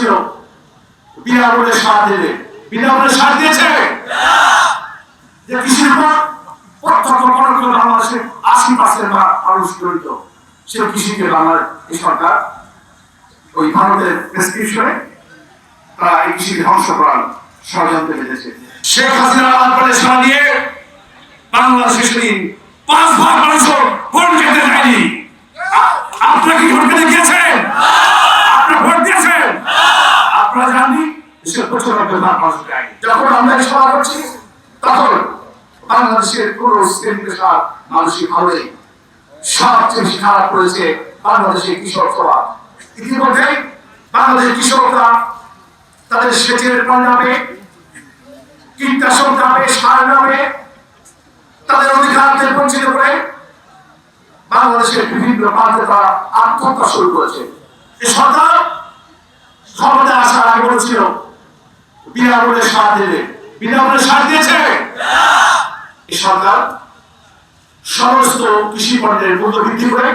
বলেছিল বিনামূল্যে সার দেবে, বিনামূল্যে সার দিয়েছে। যে কৃষির উপর প্রত্যক্ষ পরোক্ষ বাংলাদেশের 80% মানুষ জড়িত, সে কৃষিকে বাংলার এই সরকার ওই ভারতের প্রেসক্রিপশনে তারা এই কৃষিকে ধ্বংস করার ষড়যন্ত্র বেঁধেছে। শেখ হাসিনা করে সারা দিয়ে বাংলাদেশে সেদিন 5 ভাগ মানুষ ভোট দিতে যায়নি। আপনারা কি ভোট দিতে গিয়েছেন? আপনারা ভোট দিয়েছেন? আপনারা জানেন দেশের 95 ভাগ মানুষ যায়নি। যখন আমরা সভা করছি তখন বাংলাদেশের পুরো শ্রেণীপেশার মানসিক ভাবে সবচেয়ে বেশি খারাপ করেছে বাংলাদেশের কৃষক সভা। ইতিমধ্যে বাংলাদেশের কৃষকরা তাদের সেচের নামে, কীটনাশক নামে, সার নামে তাদের অধিকারকে বঞ্চিত করে বাংলাদেশের বিভিন্ন প্রান্তে তারা আত্মহত্যা শুরু করেছে। এই সরকার ক্ষমতায় আসার আগে বলেছিল বিনামূল্যে সার দেবে, বিনামূল্যে সার দিয়েছে। এই সরকার সমস্ত কৃষি পণ্যের মূল্য বৃদ্ধি করে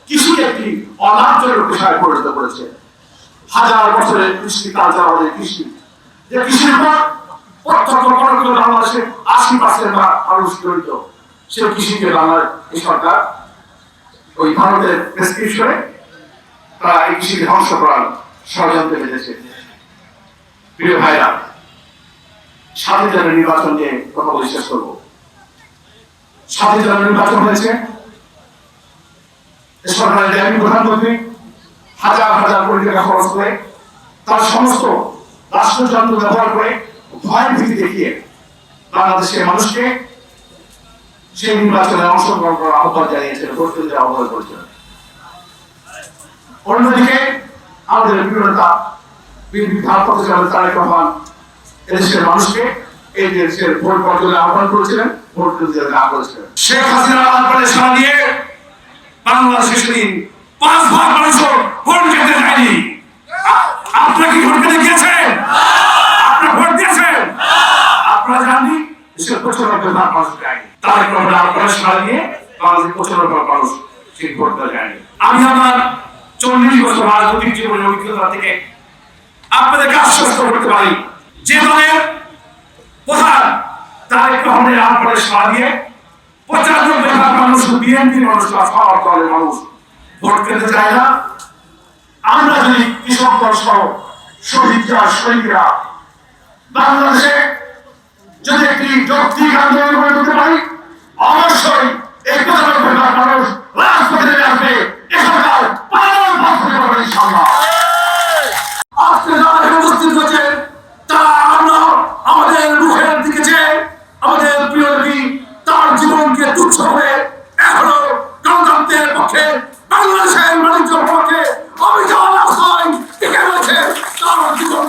কৃষিকে একটি অলাভজনক পেশায় পরিণত করেছে। হাজার বছরের কৃষি কালচার আমাদের কৃষি, যে কৃষির উপর প্রত্যক্ষ পরোক্ষ বাংলাদেশের 80% মানুষ জড়িত, সে কৃষিকে বাংলার এই সরকার ওই ভারতের প্রেসক্রিপশনে তারা এই কৃষিকে ধ্বংস করার ষড়যন্ত্র বেঁধেছে। প্রিয় ভাইরা, সাথে যারা নির্বাচন নিয়ে কথা বলে শেষ করবো। সাথে যারা নির্বাচন হয়েছে, সরকারের ডেপুটি প্রধানমন্ত্রী হাজার হাজার কোটি টাকা খরচ করে তার সমস্ত রাষ্ট্রযন্ত্র ব্যবহার করে ভয় ভীতি দেখিয়ে বাংলাদেশের মানুষকে সেই নির্বাচনে অংশগ্রহণ করার আহ্বান জানিয়েছেন, প্রস্তুতির আহ্বান করেছেন। অন্যদিকে আমাদের বিরোধীরা ভারপ্রাপ্ত চেয়ারম্যান তারেক রহমান এদেশের মানুষকে এই দেশের ভোট বদলে আহ্বান করেছিলেন, ভোট দিতে না করেছিলেন। শেখ হাসিনা করে সারা দিয়ে বাংলাদেশে সেদিন 5 ভাগ মানুষ ভোট দিতে যায়নি। আপনারা কি ভোট দিতে গিয়েছেন? আপনারা ভোট দিয়েছেন? আপনারা জানেন দেশের 95 ভাগ মানুষ যায়নি। তারেক রহমান আপনারা সারা দিয়ে বাংলাদেশের 95 ভাগ মানুষ সেই ভোট দেওয়া যায়নি। আমি আমার 40 বছর রাজনৈতিক জীবনের অভিজ্ঞতা থেকে আপনাদেরকে আশ্বস্ত করতে পারি, যে দলের প্রধান তারেক রহমানের আপনারা সারা দিয়ে 95 ভাগ মানুষ বিএনপি মানুষরা সব দলের মানুষ ভোট দিতে চায় না। আমরা যদি কৃষক দল সহ শহীদরা শহীদরা বাংলাদেশে যদি একটি যৌক্তিক আন্দোলন গড়ে তুলতে পারি, অবশ্যই এই 95 ভাগ মানুষ রাজপথে নেমে আসবে। এ সরকার পালানোর পথ থেকে পাবে ইনশাআল্লাহ। আজকে যারা এখানে উপস্থিত হয়েছে তারা আমরা আমাদের মুখের দিকে চেয়ে আমাদের প্রিয় নবী তার জীবনকে তুচ্ছ করে এখনো গণতন্ত্রের পক্ষে, বাংলাদেশের মানুষের পক্ষে অবিচল আশ্রয় টিকে রয়েছে। তার জীবন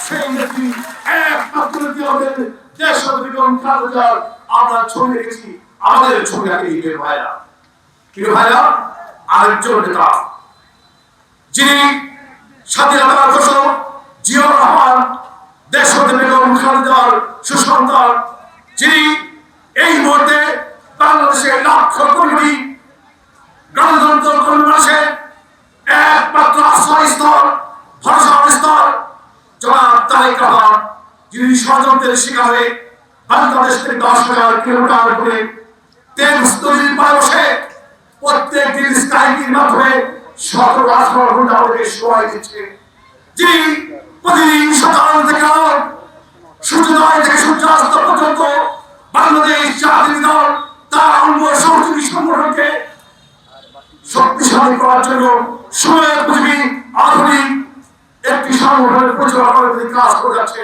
সেই নেত্রী একমাত্র নেত্রী আমাদের দেশ বেগম খালেদা জিয়ার আমরা ছবি রেখেছি, আমাদের ছবি রাখে প্রিয় ভাইরা। প্রিয় ভাইরা, আরেকজন নেতা যিনি স্বাধীনতার ঘোষক জিয়াউর রহমান, দেশ বেগম খালেদা জিয়ার সুসন্তান, যিনি এই মুহূর্তে বাংলাদেশের লক্ষ কোটি গণতন্ত্র মানুষের একমাত্র আশ্রয়স্থল, ভরসার স্থল, জনাব তারেক রহমান, যিনি ষড়যন্ত্রের শিকার হয়ে বাংলাদেশ থেকে 10,000 কিলোমিটার করে তেল তৈরির পায়ে বসে প্রত্যেক দিন স্ট্রাইকিং মাধ্যমে 17-18 ঘন্টা আমাদের সময় দিচ্ছে, যিনি প্রতিদিন সকাল থেকে সূর্যোদয় থেকে সূর্যাস্ত পর্যন্ত বাংলাদেশ জাতীয় দল তার অঙ্গ সহযোগী সংগঠনকে শক্তিশালী করার জন্য সময়োপযোগী আধুনিক একটি সংগঠনের পরিচালনা করে কাজ করে যাচ্ছে।